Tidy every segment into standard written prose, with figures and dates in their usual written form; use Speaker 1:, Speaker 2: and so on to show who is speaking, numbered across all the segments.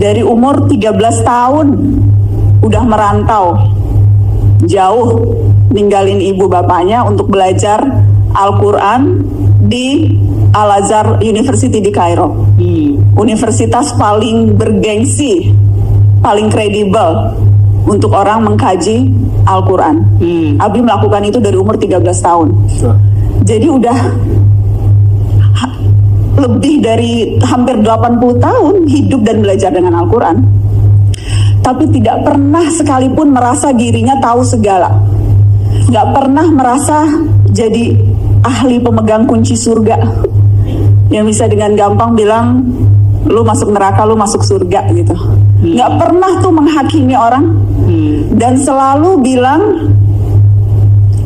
Speaker 1: dari umur 13 tahun udah merantau jauh, ninggalin ibu bapaknya untuk belajar Al-Quran di Al-Azhar University di Kairo. Universitas paling bergengsi, paling kredibel untuk orang mengkaji Al-Quran. Abi melakukan itu dari umur 13 tahun. Jadi udah lebih dari hampir 80 tahun hidup dan belajar dengan Al-Quran. Tapi tidak pernah sekalipun merasa dirinya tahu segala. Gak pernah merasa jadi ahli pemegang kunci surga yang bisa dengan gampang bilang lu masuk neraka, lu masuk surga gitu. Gak pernah tuh menghakimi orang. Dan selalu bilang,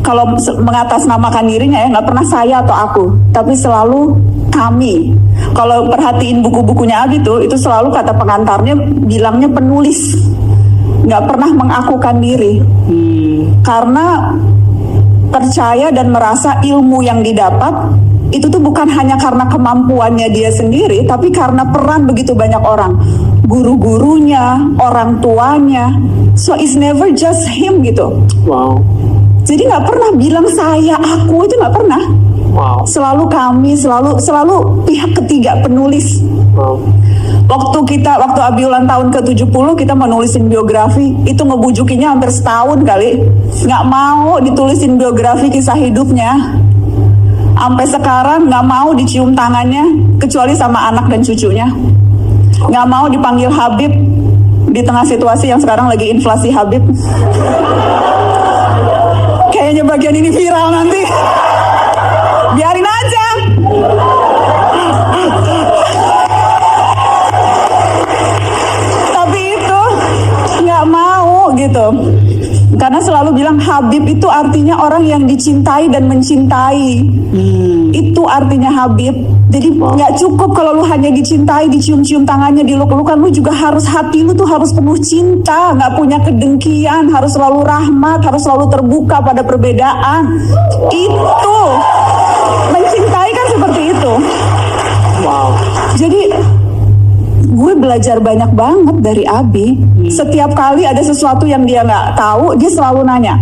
Speaker 1: kalau mengatasnamakan dirinya ya, gak pernah saya atau aku, tapi selalu kami. Kalau perhatiin buku-bukunya Abi tuh, itu selalu kata pengantarnya bilangnya penulis, gak pernah mengakukan diri. Karena percaya dan merasa ilmu yang didapat itu tuh bukan hanya karena kemampuannya dia sendiri, tapi karena peran begitu banyak orang, guru-gurunya, orang tuanya. So it's never just him gitu.
Speaker 2: Wow.
Speaker 1: Jadi nggak pernah bilang saya, aku, itu nggak pernah.
Speaker 2: Wow.
Speaker 1: Selalu kami, selalu pihak ketiga penulis.
Speaker 2: Wow.
Speaker 1: Waktu Abi ulang tahun ke-70, kita mau nulisin biografi, itu ngebujukinya hampir setahun kali. Nggak mau ditulisin biografi kisah hidupnya. Sampai sekarang nggak mau dicium tangannya, kecuali sama anak dan cucunya. Nggak mau dipanggil Habib, di tengah situasi yang sekarang lagi inflasi Habib. Kayaknya bagian ini viral nanti. Biarin aja. Tapi itu nggak mau gitu. Karena selalu bilang Habib itu artinya orang yang dicintai dan mencintai. Itu artinya Habib. Jadi nggak cukup kalau lu hanya dicintai, dicium-cium tangannya, diluk-lukan. Lu juga harus, hati lu tuh harus penuh cinta, nggak punya kedengkian, harus selalu rahmat, harus selalu terbuka pada perbedaan. Itu mencintai kan seperti itu.
Speaker 2: Wow.
Speaker 1: Jadi gue belajar banyak banget dari Abi. Setiap kali ada sesuatu yang dia nggak tahu, dia selalu nanya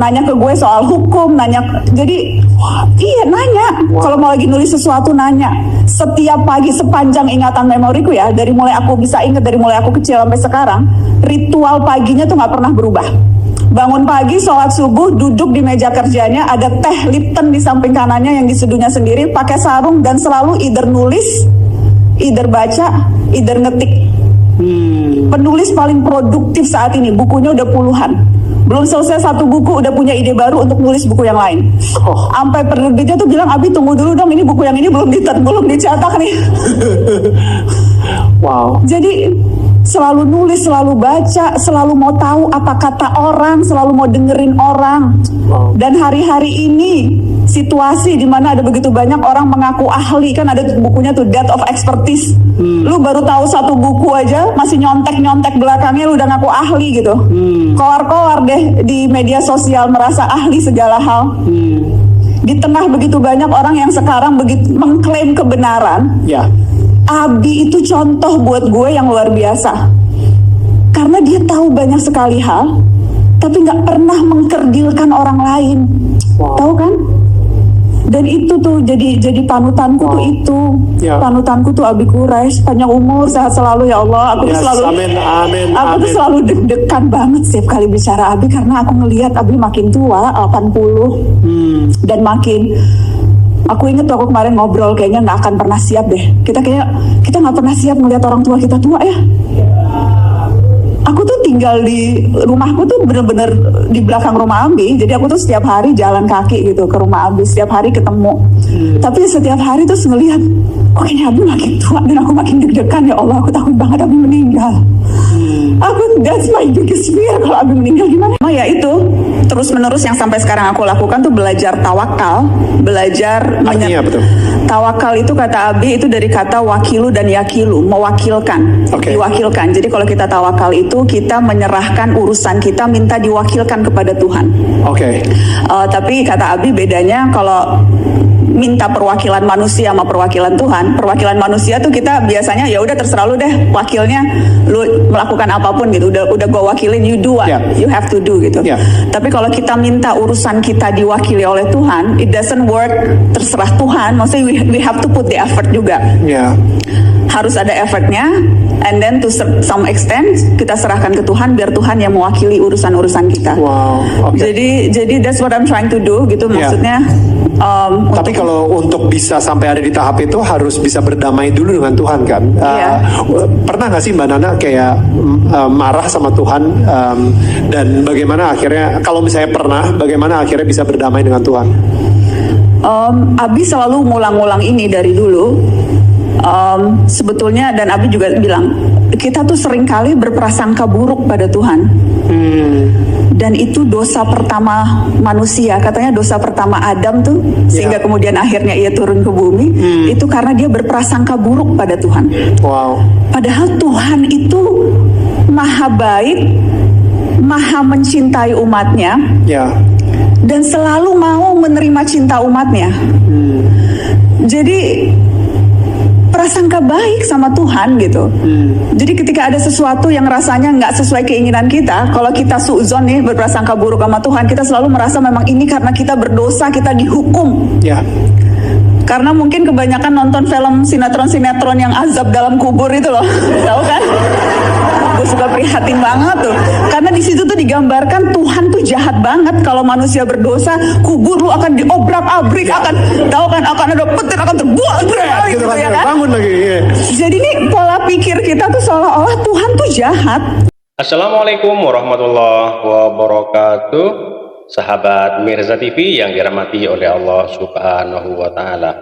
Speaker 1: ke gue soal hukum, jadi iya nanya. Kalau mau lagi nulis sesuatu nanya. Setiap pagi sepanjang ingatan memoriku ya, dari mulai aku bisa ingat, dari mulai aku kecil sampai sekarang, ritual paginya tuh nggak pernah berubah. Bangun pagi, sholat subuh, duduk di meja kerjanya, ada teh Lipton di samping kanannya yang diseduhnya sendiri, pakai sarung, dan selalu either nulis, either baca, either ngetik. Penulis paling produktif saat ini, bukunya udah puluhan. Belum selesai satu buku, udah punya ide baru untuk nulis buku yang lain. Sampai penerbitnya tuh bilang, Abi tunggu dulu dong, ini buku yang ini belum dicetak nih.
Speaker 2: Wow.
Speaker 1: Jadi selalu nulis, selalu baca, selalu mau tahu apa kata orang, selalu mau dengerin orang.
Speaker 2: Wow.
Speaker 1: Dan hari-hari ini situasi di mana ada begitu banyak orang mengaku ahli, kan ada bukunya tuh Death of Expertise. Lu baru tahu satu buku aja masih nyontek belakangnya lu udah ngaku ahli gitu. Keluar deh di media sosial merasa ahli segala hal. Di tengah begitu banyak orang yang sekarang begitu mengklaim kebenaran.
Speaker 2: Ya.
Speaker 1: Abi itu contoh buat gue yang luar biasa. Karena dia tahu banyak sekali hal, tapi nggak pernah mengkerdilkan orang lain.
Speaker 2: Wow.
Speaker 1: Tahu kan? Dan itu tuh jadi panutanku tuh itu.
Speaker 2: Ya.
Speaker 1: Panutanku tuh Abi Quraisy, panjang umur, sehat selalu ya Allah. Aku tuh selalu
Speaker 2: amin.
Speaker 1: Aku tuh selalu deg-degan banget setiap kali bicara Abi, karena aku ngelihat Abi makin tua, 80. Dan makin, aku inget waktu kemarin ngobrol, kayaknya nggak akan pernah siap deh. Kita nggak pernah siap melihat orang tua kita tua ya. Aku tuh tinggal di rumahku tuh bener-bener di belakang rumah Abi. Jadi aku tuh setiap hari jalan kaki gitu ke rumah Abi, setiap hari ketemu. Tapi setiap hari tuh ngelihat, kok kayaknya Abi makin tua dan aku makin deg-degan, ya Allah, aku takut banget Abi meninggal. That's my biggest fear, kalau Abi meninggal gimana? Ya itu terus-menerus yang sampai sekarang aku lakukan tuh belajar tawakal, belajar.
Speaker 2: Artinya apa tuh?
Speaker 1: Tawakal itu kata Abi itu dari kata wakilu dan yakilu, mewakilkan, diwakilkan. Jadi kalau kita tawakal itu kita menyerahkan urusan kita, minta diwakilkan kepada Tuhan.
Speaker 2: Oke.
Speaker 1: Tapi kata Abi bedanya kalau minta perwakilan manusia sama perwakilan Tuhan. Perwakilan manusia tuh kita biasanya ya udah terserah lu deh, wakilnya lu melakukan apapun gitu. Udah gue wakilin, you do what you have to do gitu. Tapi kalau kita minta urusan kita diwakili oleh Tuhan, it doesn't work. Terserah Tuhan. Maksudnya we have to put the effort juga. Harus ada effortnya, and then to some extent kita serahkan ke Tuhan biar Tuhan yang mewakili urusan-urusan kita. Jadi that's what I'm trying to do gitu, maksudnya.
Speaker 2: Tapi kalau untuk bisa sampai ada di tahap itu harus bisa berdamai dulu dengan Tuhan kan. Pernah nggak sih Mbak Nana kayak marah sama Tuhan, dan bagaimana akhirnya, kalau misalnya pernah, bagaimana akhirnya bisa berdamai dengan Tuhan?
Speaker 1: Abi selalu ngulang-ngulang ini dari dulu. Sebetulnya, dan Abi juga bilang, kita tuh seringkali berprasangka buruk pada Tuhan. Dan itu dosa pertama manusia, katanya dosa pertama Adam tuh, sehingga kemudian akhirnya ia turun ke bumi, itu karena dia berprasangka buruk pada Tuhan. Padahal Tuhan itu maha baik, maha mencintai umatnya, dan selalu mau menerima cinta umatnya. Jadi prasangka baik sama Tuhan gitu. Jadi ketika ada sesuatu yang rasanya nggak sesuai keinginan kita, kalau kita suuzon nih, berprasangka buruk sama Tuhan, kita selalu merasa memang ini karena kita berdosa, kita dihukum. Karena mungkin kebanyakan nonton film sinetron-sinetron yang azab dalam kubur itu loh, tahu kan? Gue suka prihatin banget tuh, karena di situ tuh digambarkan Tuhan tuh jahat banget. Kalau manusia berdosa, kubur lu akan diobrak-abrik, akan tahu kan, akan ada petir, akan terbuat gitu ya kan? Bangun lagi. Jadi ini pola pikir kita tuh seolah-olah Tuhan tuh jahat.
Speaker 3: Assalamualaikum warahmatullahi wabarakatuh. Sahabat Mirza TV yang dirahmati oleh Allah Subhanahu wa Ta'ala.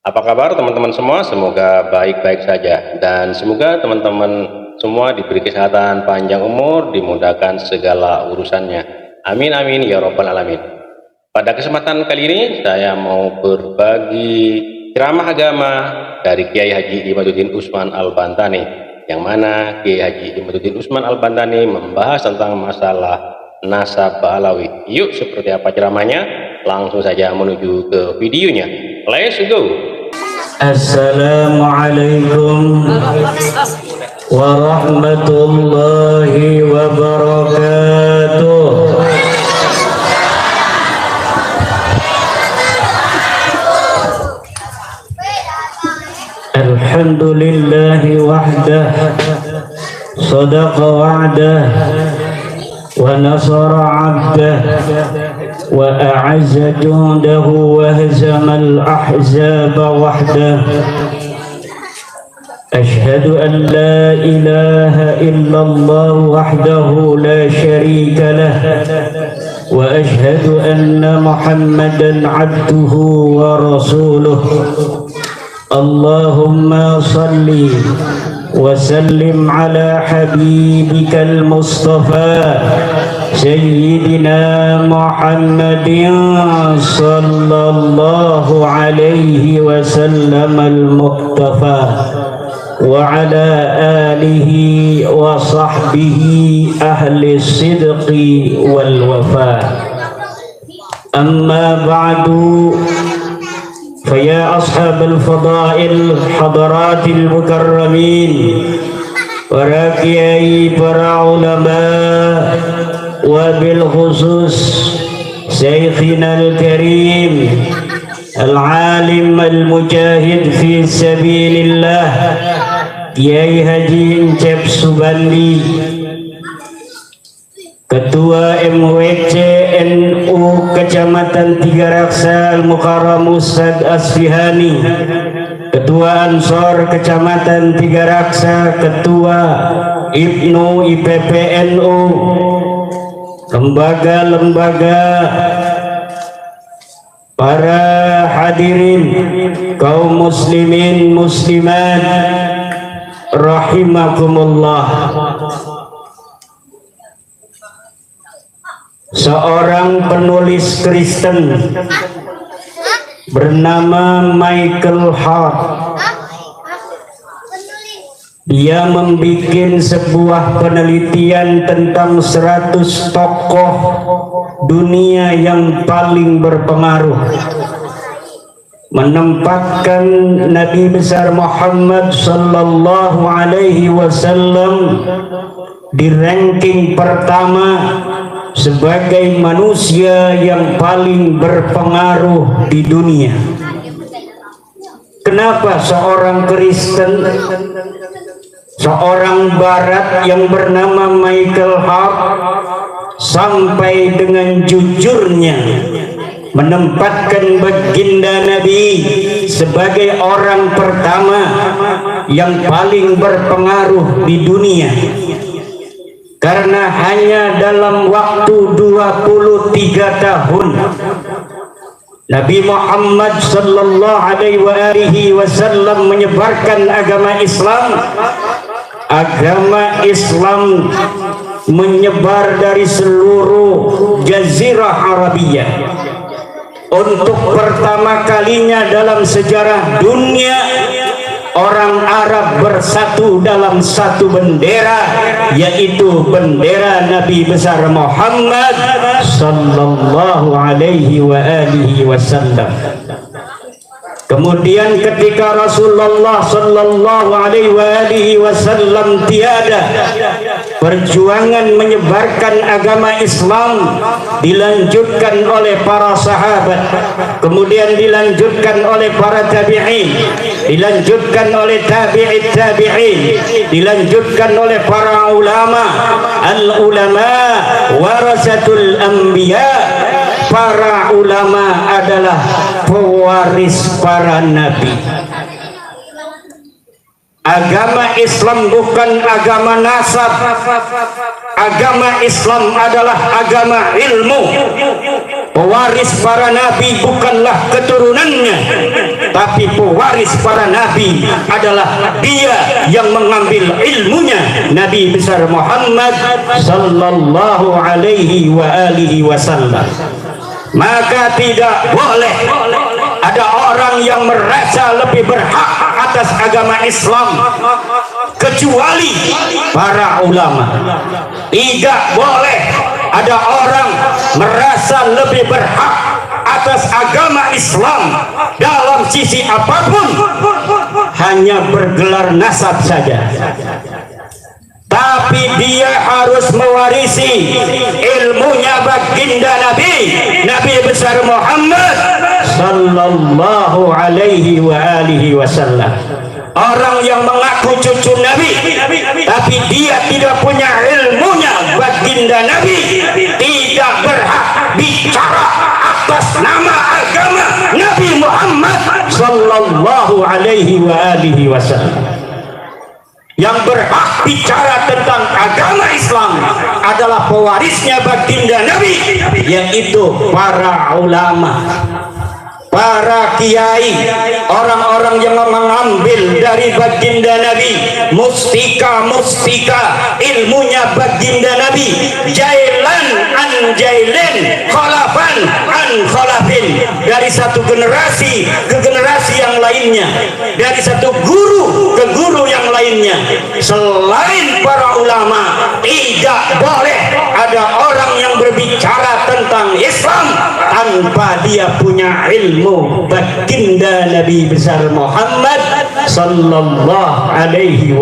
Speaker 3: Apa kabar teman-teman semua? Semoga baik-baik saja, dan semoga teman-teman semua diberi kesehatan panjang umur, dimudahkan segala urusannya. Amin amin ya rabbal alamin. Pada kesempatan kali ini saya mau berbagi ceramah agama dari Kiai Haji Imaduddin Usman Al-Bantani, yang mana Kiai Haji Imaduddin Usman Al-Bantani membahas tentang masalah nasab Alawi. Yuk, seperti apa ceramahnya? Langsung saja menuju ke videonya. Let's go.
Speaker 4: Assalamualaikum warahmatullahi wabarakatuh. Alhamdulillahi wahdah, sadaqa wa'dah, ونصر عبده وأعز جنده وهزم الأحزاب وحده. أشهد أن لا إله إلا الله وحده لا شريك له، وأشهد أن محمدا عبده ورسوله. اللهم صل وسلم على حبيبك المصطفى سيدنا محمد صلى الله عليه وسلم المقتفى، وعلى آله وصحبه أهل الصدق والوفاء. أما بعد، فيا أصحاب الفضائل حضرات المكرمين، para kiai, para ulama, wabilkhusus Syekhina al-Karim al-alim al-mujahid fi sabilillah Kiai Haji Encep Subandi, Ketua MWC NU Kecamatan Tiga Raksa Al-Mukarram Ustadz Asfihani, Ketua Ansor Kecamatan Tiga Raksa, Ketua Ibnu IPP NU, lembaga-lembaga, para hadirin kaum muslimin muslimat rahimakumullah. Seorang penulis Kristen bernama Michael Hart, dia membuat sebuah penelitian tentang 100 tokoh dunia yang paling berpengaruh. menempatkan Nabi besar Muhammad sallallahu alaihi wasallam di ranking pertama sebagai manusia yang paling berpengaruh di dunia. Kenapa seorang Kristen, seorang Barat yang bernama Michael Hart sampai dengan jujurnya menempatkan baginda Nabi sebagai orang pertama yang paling berpengaruh di dunia? Karena hanya dalam waktu 23 tahun Nabi Muhammad sallallahu alaihi wasallam menyebarkan agama Islam. Agama Islam menyebar dari seluruh Jazirah Arabiyah. Untuk pertama kalinya dalam sejarah dunia, orang Arab bersatu dalam satu bendera, yaitu bendera Nabi besar Muhammad sallallahu alaihi wasallam. Kemudian ketika Rasulullah sallallahu alaihi wasallam tiada, perjuangan menyebarkan agama Islam dilanjutkan oleh para sahabat, kemudian dilanjutkan oleh para tabi'in, dilanjutkan oleh tabi'it tabi'in, dilanjutkan oleh para ulama. Al-ulama warasatul anbiya. Para ulama adalah pewaris para nabi. Agama Islam bukan agama nasab. Agama Islam adalah agama ilmu. Pewaris para nabi bukanlah keturunannya, tapi pewaris para nabi adalah dia yang mengambil ilmunya, Nabi besar Muhammad sallallahu alaihi wasallam. Maka tidak boleh ada orang yang merasa lebih berhak atas agama Islam kecuali para ulama. Tidak boleh ada orang merasa lebih berhak atas agama Islam dalam sisi apapun, hanya bergelar nasab saja. Tapi dia harus mewarisi ilmunya baginda Nabi besar Muhammad sallallahu alaihi wasallam. Orang yang mengaku cucu Nabi tapi dia tidak punya ilmunya baginda Nabi tidak berhak bicara atas nama agama Nabi Muhammad sallallahu alaihi wasallam. Yang berhak bicara tentang agama Islam adalah pewarisnya baginda Nabi, yaitu para ulama, para kiai, orang-orang yang mengambil dari baginda Nabi mustika ilmunya baginda Nabi, jailan an jailin, khalafan an khalafin, dari satu generasi ke generasi yang lainnya, dari satu guru ke guru yang lainnya. Selain para ulama, tidak boleh ada orang yang berbicara tentang Islam tanpa dia punya ilmu baginda Nabi besar Muhammad sallallahu alaihi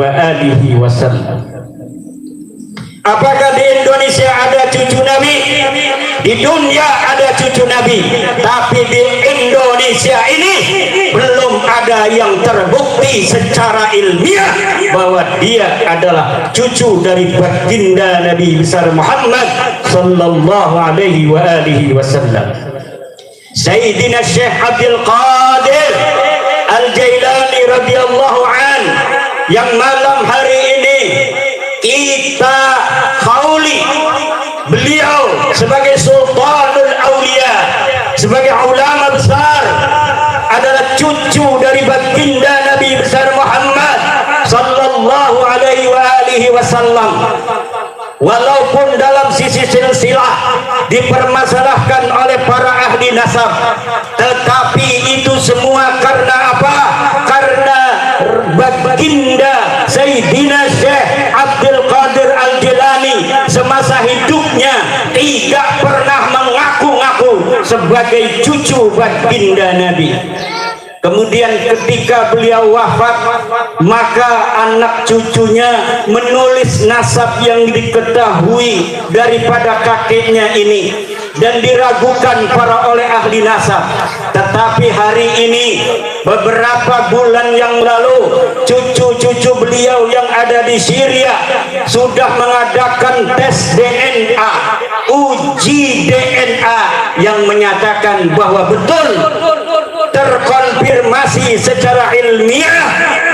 Speaker 4: wasallam. Apakah di Indonesia ada cucu Nabi? Di dunia ada cucu Nabi, tapi di Indonesia ini belum ada yang terbukti secara ilmiah bahwa dia adalah cucu dari baginda Nabi besar Muhammad sallallahu alaihi wasallam. Sayyidina Syekh Abdul Qadir Al-Jailani radhiyallahu an, yang malam hari ini kita hauli beliau sebagai Sultanul Aulia, sebagai ulama besar, adalah cucu dari baginda Nabi besar Muhammad sallallahu alaihi wasallam. Walaupun dalam sisi silsilah dipermasalahkan oleh para ahli nasab, tetapi itu semua karena apa? Karena baginda Sayyidina Syekh Abdul Qadir Al-Jilani semasa hidupnya tidak pernah mengaku-ngaku sebagai cucu baginda Nabi. Kemudian ketika beliau wafat, maka anak cucunya menulis nasab yang diketahui daripada kakeknya ini, dan diragukan oleh ahli nasab. Tetapi hari ini, beberapa bulan yang lalu, cucu-cucu beliau yang ada di Syria sudah mengadakan tes DNA, uji DNA yang menyatakan bahwa betul, terkonfirmasi secara ilmiah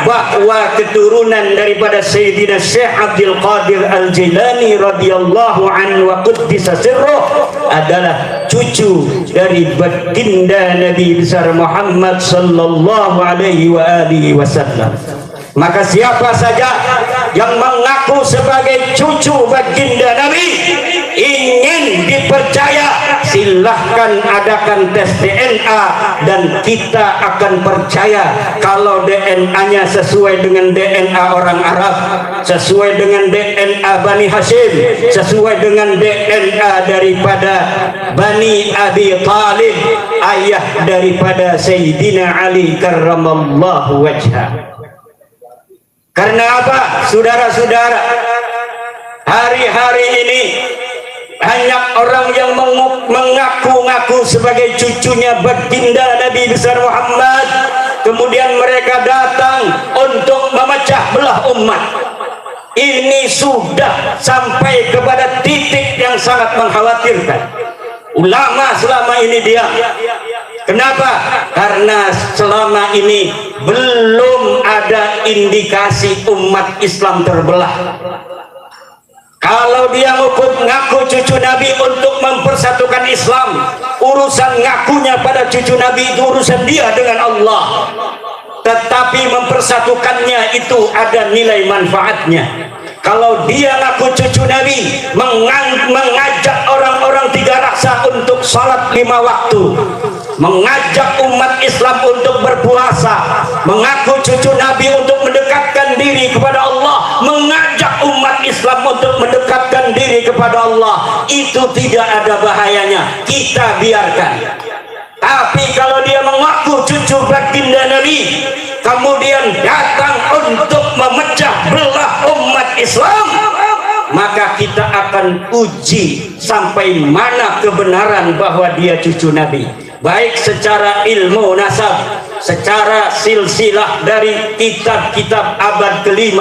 Speaker 4: bahwa keturunan daripada Sayyidina Syekh Abdul Qadir Al-Jilani radhiyallahu anhu wa quddisa sirruh adalah cucu dari baginda Nabi besar Muhammad sallallahu alaihi wa alihi wasallam. Maka siapa saja yang mengaku sebagai cucu baginda Nabi ingin dipercaya, silahkan adakan tes DNA, dan kita akan percaya kalau DNA-nya sesuai dengan DNA orang Arab, sesuai dengan DNA Bani Hashim, sesuai dengan DNA daripada Bani Abi Talib, ayah daripada Sayyidina Ali karramallahu wajhah. Karena apa, saudara-saudara? Hari-hari ini banyak orang yang mengaku-ngaku sebagai cucunya baginda Nabi besar Muhammad, kemudian mereka datang untuk memecah belah umat. Ini sudah sampai kepada titik yang sangat mengkhawatirkan. Ulama selama ini diam. Kenapa? Karena selama ini belum ada indikasi umat Islam terbelah. Kalau dia ngaku cucu Nabi untuk mempersatukan Islam, urusan ngakunya pada cucu Nabi itu urusan dia dengan Allah. Tetapi mempersatukannya itu ada nilai manfaatnya. Kalau dia ngaku cucu Nabi, mengajak orang-orang tiga rasa untuk salat 5 waktu, mengajak umat Islam untuk berpuasa, mengaku cucu Nabi untuk mendekatkan diri kepada Allah, mengajak umat Islam untuk mendekatkan diri kepada Allah, itu tidak ada bahayanya, kita biarkan. Tapi kalau dia mengaku cucu baginda Nabi, kemudian datang untuk memecah belah umat Islam, maka kita akan uji sampai mana kebenaran bahwa dia cucu Nabi, baik secara ilmu nasab, secara silsilah dari kitab-kitab abad ke-5,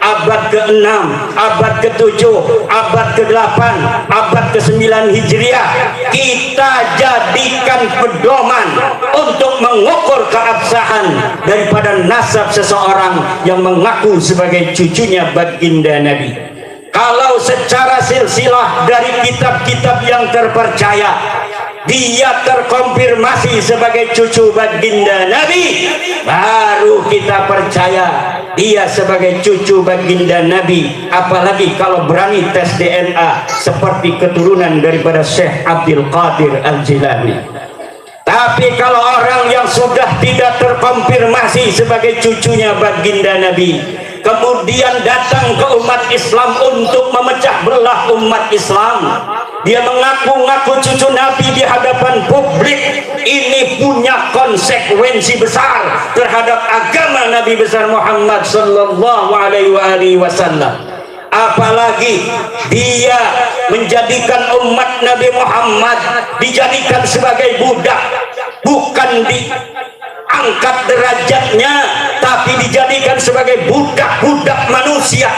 Speaker 4: abad ke-6, abad ke-7, abad ke-8, abad ke-9 Hijriah. Kita jadikan pedoman untuk mengukur keabsahan daripada nasab seseorang yang mengaku sebagai cucunya baginda Nabi. Kalau secara silsilah dari kitab-kitab yang terpercaya, dia terkonfirmasi sebagai cucu baginda Nabi, baru kita percaya dia sebagai cucu baginda Nabi. Apalagi kalau berani tes DNA seperti keturunan daripada Syekh Abdul Qadir Al-Jilani. Tapi kalau orang yang sudah tidak terkonfirmasi sebagai cucunya baginda Nabi, kemudian datang ke umat Islam untuk memecah belah umat Islam, dia mengaku-ngaku cucu Nabi di hadapan publik, ini punya konsekuensi besar terhadap agama Nabi besar Muhammad sallallahu alaihi wasallam. Apalagi dia menjadikan umat Nabi Muhammad dijadikan sebagai budak, bukan diangkat derajatnya, tapi dijadikan sebagai budak-budak manusia,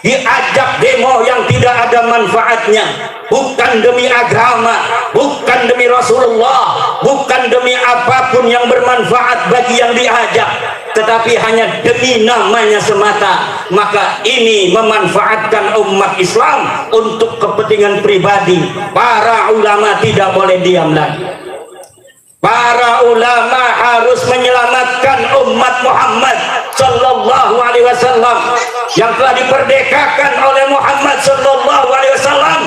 Speaker 4: diajak demo yang tidak ada manfaatnya, bukan demi agama, bukan demi Rasulullah, bukan demi apapun yang bermanfaat bagi yang diajak, tetapi hanya demi namanya semata. Maka ini memanfaatkan umat Islam untuk kepentingan pribadi. Para ulama tidak boleh diam lagi. Para ulama harus menyelamatkan umat Muhammad sallallahu alaihi wasallam yang telah diperdekakan oleh Muhammad sallallahu alaihi wasallam.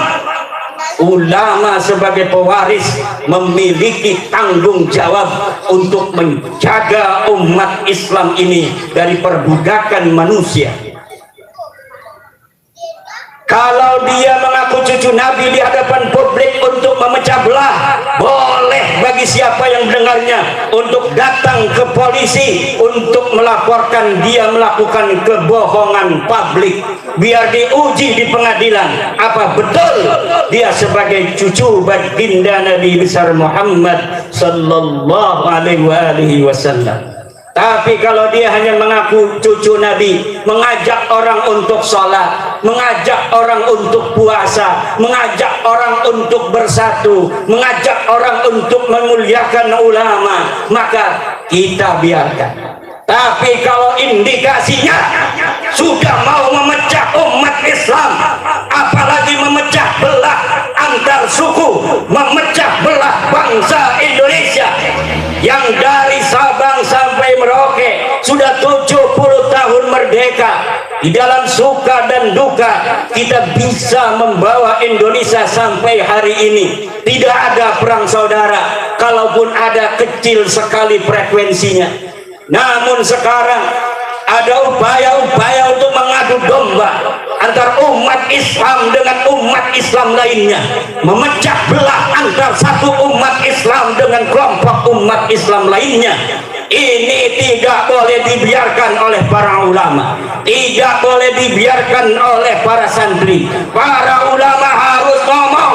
Speaker 4: Ulama sebagai pewaris memiliki tanggung jawab untuk menjaga umat Islam ini dari perbudakan manusia. Kalau dia mengaku cucu Nabi di hadapan publik untuk memecah belah, boleh bagi bagi siapa yang mendengarnya untuk datang ke polisi untuk melaporkan dia melakukan kebohongan publik, biar diuji di pengadilan apa betul dia sebagai cucu baginda Nabi besar Muhammad sallallahu alaihi wasallam. Tapi kalau dia hanya mengaku cucu Nabi, mengajak orang untuk sholat, mengajak orang untuk puasa, mengajak orang untuk bersatu, mengajak orang untuk memuliakan ulama, maka kita biarkan. Tapi kalau indikasinya sudah mau memecah umat Islam, apalagi memecah belah antar suku, memecah belah bangsa Indonesia yang dari Sabang sampai Merauke sudah 70 tahun merdeka, di dalam suka dan duka kita bisa membawa Indonesia sampai hari ini. Tidak ada perang saudara, kalaupun ada kecil sekali frekuensinya. Namun sekarang ada upaya-upaya untuk mengadu domba antar umat Islam dengan umat Islam lainnya, memecah belah antar satu umat Islam dengan kelompok umat Islam lainnya. Ini tidak boleh dibiarkan oleh para ulama, tidak boleh dibiarkan oleh para santri. Para ulama harus ngomong,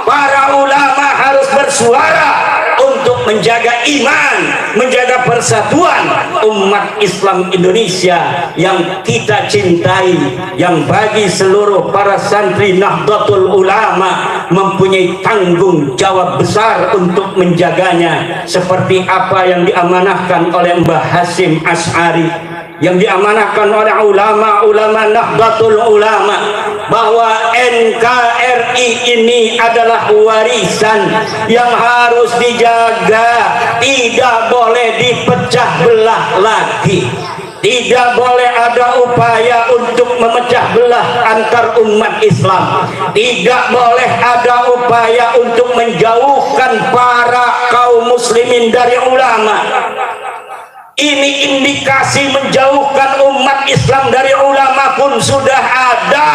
Speaker 4: para ulama harus bersuara untuk menjaga iman, menjaga persatuan umat Islam Indonesia yang kita cintai, yang bagi seluruh para santri Nahdlatul Ulama mempunyai tanggung jawab besar untuk menjaganya, seperti apa yang diamanahkan oleh Mbah Hasyim Asy'ari, yang diamanahkan oleh ulama-ulama Nahdlatul Ulama, bahwa NKRI ini adalah warisan yang harus dijaga, tidak boleh dipecah belah lagi. Tidak boleh ada upaya untuk memecah belah antar umat Islam. Tidak boleh ada upaya untuk menjauhkan para kaum muslimin dari ulama. Ini indikasi menjauhkan umat Islam dari ulama pun sudah ada,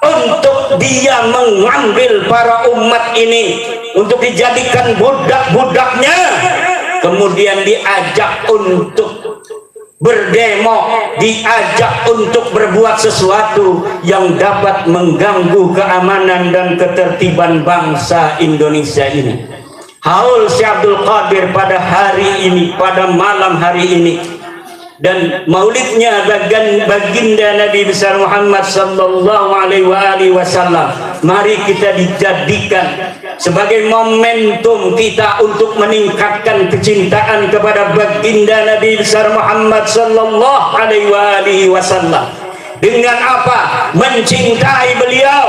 Speaker 4: untuk dia mengambil para umat ini untuk dijadikan budak-budaknya, kemudian diajak untuk berdemo, diajak untuk berbuat sesuatu yang dapat mengganggu keamanan dan ketertiban bangsa Indonesia ini. Haul Syekh Abdul Qadir pada hari ini, pada malam hari ini, dan maulidnya baginda Nabi besar Muhammad sallallahu alaihi wasallam, mari kita dijadikan sebagai momentum kita untuk meningkatkan kecintaan kepada baginda Nabi besar Muhammad sallallahu alaihi wasallam. Dengan apa? Mencintai beliau,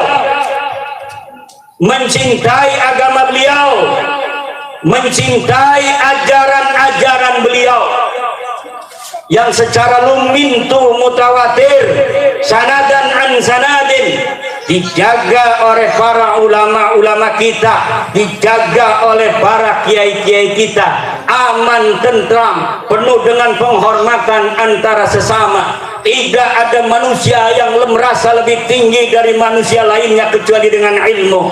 Speaker 4: mencintai agama beliau, mencintai ajaran-ajaran beliau yang secara lumintu mutawatir, sanadan an sanadin, dijaga oleh para ulama-ulama kita, dijaga oleh para kiai-kiai kita, aman, tentram, penuh dengan penghormatan antara sesama. Tidak ada manusia yang merasa lebih tinggi dari manusia lainnya kecuali dengan ilmu.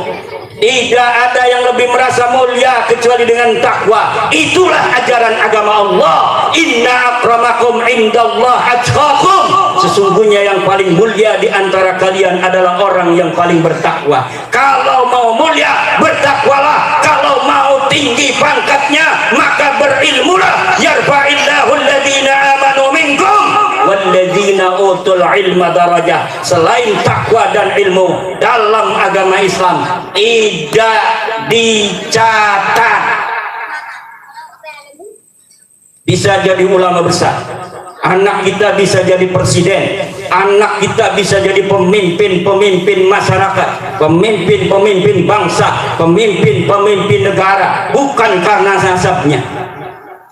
Speaker 4: Tidak ada yang lebih merasa mulia kecuali dengan takwa. Itulah ajaran agama Allah. Inna akramakum indallah atqakum. Sesungguhnya yang paling mulia di antara kalian adalah orang yang paling bertakwa. Kalau mau mulia, bertakwalah. Kalau mau tinggi pangkatnya, maka berilmulah. Yarfa'illahu alladhina amanu minkum walladzina utul ilma darajah. Selain takwa dan ilmu dalam agama Islam tidak dicatat. Bisa jadi ulama besar, anak kita bisa jadi presiden, anak kita bisa jadi pemimpin-pemimpin masyarakat, pemimpin-pemimpin bangsa, pemimpin-pemimpin negara, bukan karena nasabnya.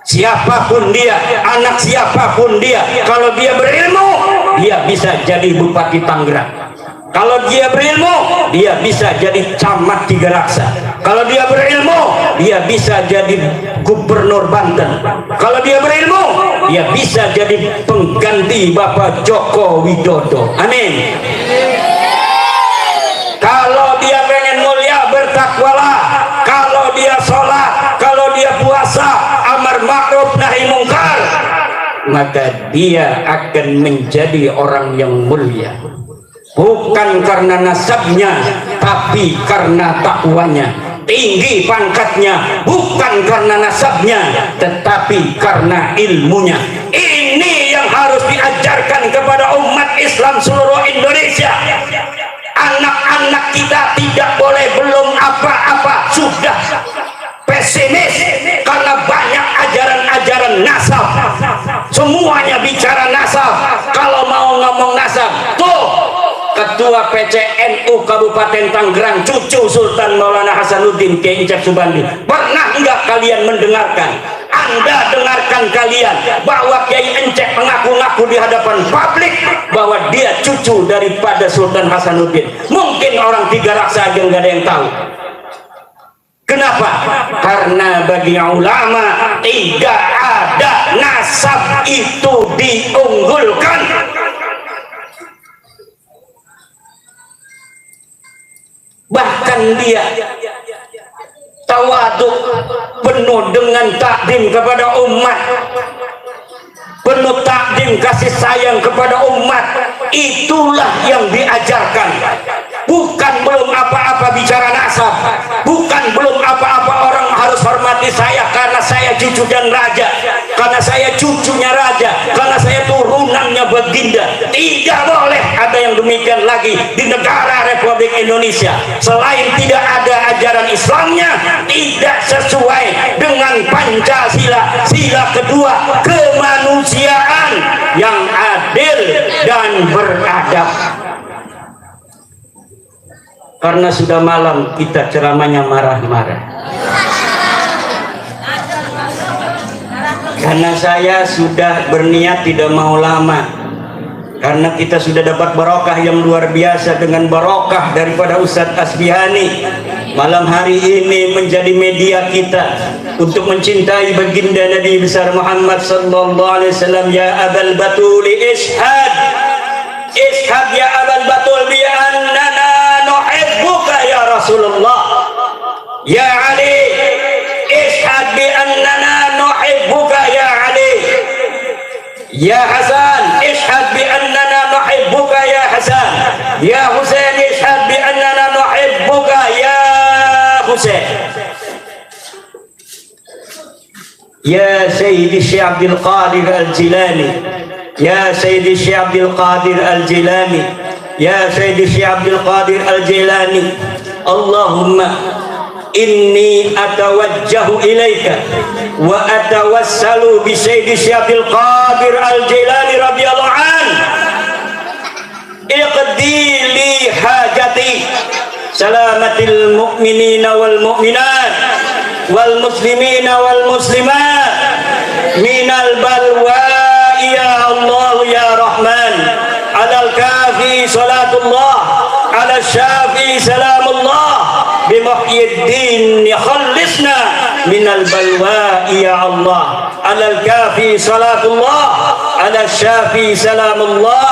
Speaker 4: Siapapun dia, anak siapapun dia, kalau dia berilmu, dia bisa jadi bupati Tangerang. Kalau dia berilmu, dia bisa jadi camat Tiga Raksa. Kalau dia berilmu, dia bisa jadi gubernur Banten. Kalau dia berilmu, dia bisa jadi pengganti Bapak Joko Widodo. Amin. Kalau dia pengen mulia, bertakwalah. Kalau dia sholat, ma'ruf nahi mungkar, maka dia akan menjadi orang yang mulia, bukan karena nasabnya tapi karena takwanya. Tinggi pangkatnya bukan karena nasabnya tetapi karena ilmunya. Ini yang harus diajarkan kepada umat Islam seluruh Indonesia. Anak-anak kita tidak boleh belum apa-apa sudah pesimis karena banyak ajaran-ajaran nasab. Semuanya bicara nasab. Kalau mau ngomong nasab, tuh Ketua PCNU Kabupaten Tangerang, cucu Sultan Maulana Hasanuddin Kiai Icap Subandi. Pernah enggak kalian mendengarkan? Anda dengarkan kalian bahwa Kiai Encek mengaku-ngaku di hadapan publik bahwa dia cucu daripada Sultan Hasanuddin. Mungkin orang Tiga Raksa aja nggak ada yang tahu. Kenapa? Karena bagi ulama tidak ada nasab itu diunggulkan. Bahkan dia tawaduk, penuh dengan takdim kepada umat, penuh takdim kasih sayang kepada umat. Itulah yang diajarkan. Bukan belum apa-apa bicara nasab, bukan belum apa-apa orang harus hormati saya karena saya cucu dan raja, karena saya cucunya raja, karena saya turunannya baginda. Tidak boleh ada yang demikian lagi di negara Republik Indonesia. Selain tidak ada ajaran Islamnya, tidak sesuai dengan Pancasila, sila kedua, kemanusiaan yang adil dan beradab. Karena sudah malam kita ceramahnya marah-marah. Karena saya sudah berniat tidak mau lama. Karena kita sudah dapat barokah yang luar biasa dengan barokah daripada Ustadz Asbihani. Malam hari ini menjadi media kita untuk mencintai baginda Nabi besar Muhammad sallallahu alaihi wasallam. Ya Abal Batul ishhad, ishhad ya Abal Batul bi annana nuhibbuka ya Rasulullah. Ya Ali, ishhad bi annana nuhibbuka ya Ali. Ya Hasan, ishhad bi annana nuhibbuka ya Hasan. Ya Husain, ishhad bi annana nuhibbuka ya Husain. Ya Sayyidi Syekh Abdul Qadir Al-Jilani, Ya Sayyidi Syekh Abdul Qadir Al-Jilani, Ya Sayyidi Syekh Abdul Qadir Al-Jilani, Allahumma inni atawajjahu ilaika wa atawassalu bi Sayyidi Syekh Abdul Qadir Al-Jilani radhiyallahu an, iqdi li hajati salamatil mu'minina wal mu'minat wal muslimina wal muslimat minal balwa ya Allah ya Rahman. Alal kafi salatullah, ala syafi salamullah, bimuhyiddin khallisna minal balwa ya Allah. Alal kafi salatullah, ala syafi salamullah,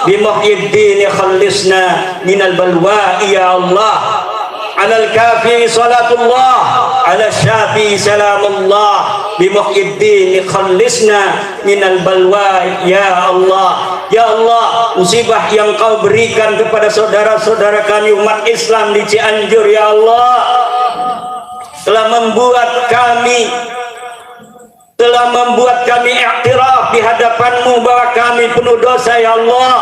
Speaker 4: bimuhyiddin khallisna minal balwa ya Allah. Alal kafi salatullah, ala syafi salamullah, bimuhyiddin khallisna minal balwa ya Allah. Ya Allah, musibah yang kau berikan kepada saudara-saudara kami umat Islam di Cianjur ya Allah telah membuat kami iktiraf di hadapan-Mu bahwa kami penuh dosa ya Allah.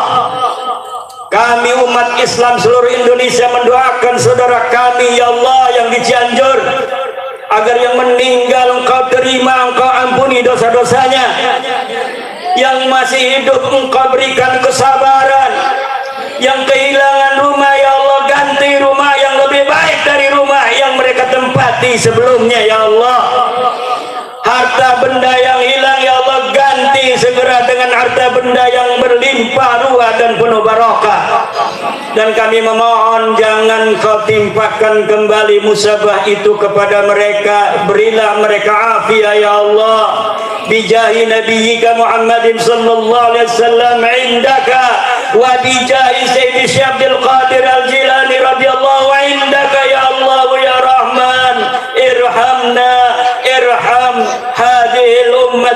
Speaker 4: Kami umat Islam seluruh Indonesia mendoakan saudara kami ya Allah yang di Cianjur agar yang meninggal Engkau terima, Engkau ampuni dosa-dosanya. Yang masih hidup Engkau berikan kesabaran. Yang kehilangan rumah ya Allah ganti rumah yang lebih baik dari rumah yang mereka tempati sebelumnya ya Allah. Harta benda yang hilang ya Allah ganti segera dengan harta benda yang berlimpah ruah dan penuh barokah. Dan kami memohon jangan Kau timpakan kembali musabah itu kepada mereka. Berilah mereka afiat ya Allah. Bijahi Nabiyyika Muhammadin sallallahu alaihi wasallam indaka wa bijahi Sayyidi Syekh Abdul Qadir Al-Jilani radhiyallahu indaka ya Allah ya Rahman. Irhamna irham hadhihi al-ummah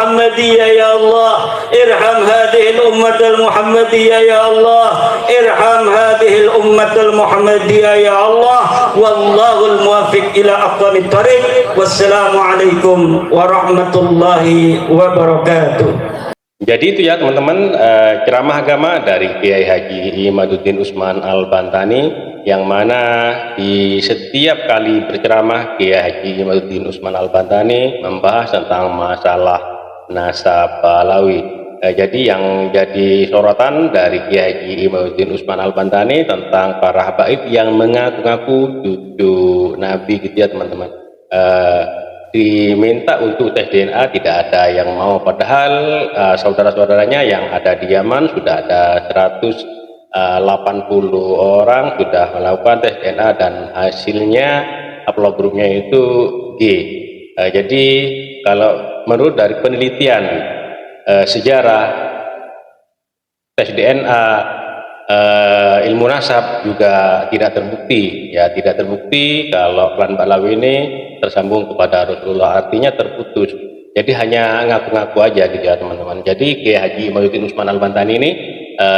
Speaker 4: المحمدية يا الله ارحم هذه الأمة المحمدية يا الله ارحم هذه الأمة المحمدية يا الله والله الموافق إلى أقوم الطريق والسلام عليكم ورحمة الله وبركاته.
Speaker 3: Jadi itu ya teman-teman, ceramah agama dari Kiai Haji Imaduddin Usman Al-Bantani, yang mana di setiap kali berceramah Kiai Haji Imaduddin Usman Al-Bantani membahas tentang masalah nasab balawi. Jadi yang jadi sorotan dari Kiai Haji Imaduddin Usman Al-Bantani tentang para habaib yang mengaku-ngaku cucu Nabi gitu ya teman-teman. Diminta untuk tes DNA, tidak ada yang mau, padahal saudara-saudaranya yang ada di Yaman sudah ada 180 orang sudah melakukan tes DNA dan hasilnya haplogrupnya itu G. Jadi kalau menurut dari penelitian sejarah tes DNA ilmu nasab juga tidak terbukti, ya tidak terbukti kalau klan Balawi ini tersambung kepada Rasulullah, artinya terputus. Jadi hanya ngaku-ngaku aja gitu ya teman-teman. Jadi Kiai Haji Imaduddin Usman Al-Bantani ini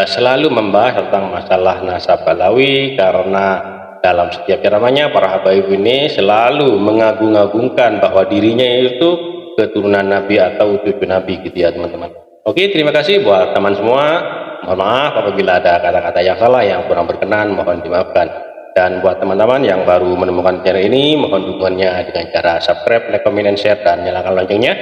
Speaker 3: selalu membahas tentang masalah nasab Balawi, karena dalam setiap ceramahnya para habaib ini selalu mengagung-agungkan bahwa dirinya itu keturunan Nabi atau cucu Nabi gitu ya teman-teman. Oke, terima kasih buat teman semua. Mohon maaf apabila ada kata-kata yang salah, yang kurang berkenan, mohon dimaafkan. Dan buat teman-teman yang baru menemukan channel ini, mohon dukungannya dengan cara subscribe, like, comment, and share, dan nyalakan loncengnya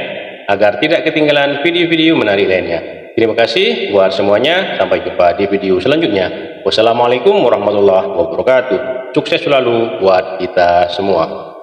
Speaker 3: agar tidak ketinggalan video-video menarik lainnya. Terima kasih buat semuanya, sampai jumpa di video selanjutnya. Wassalamualaikum warahmatullahi wabarakatuh. Sukses selalu buat kita semua.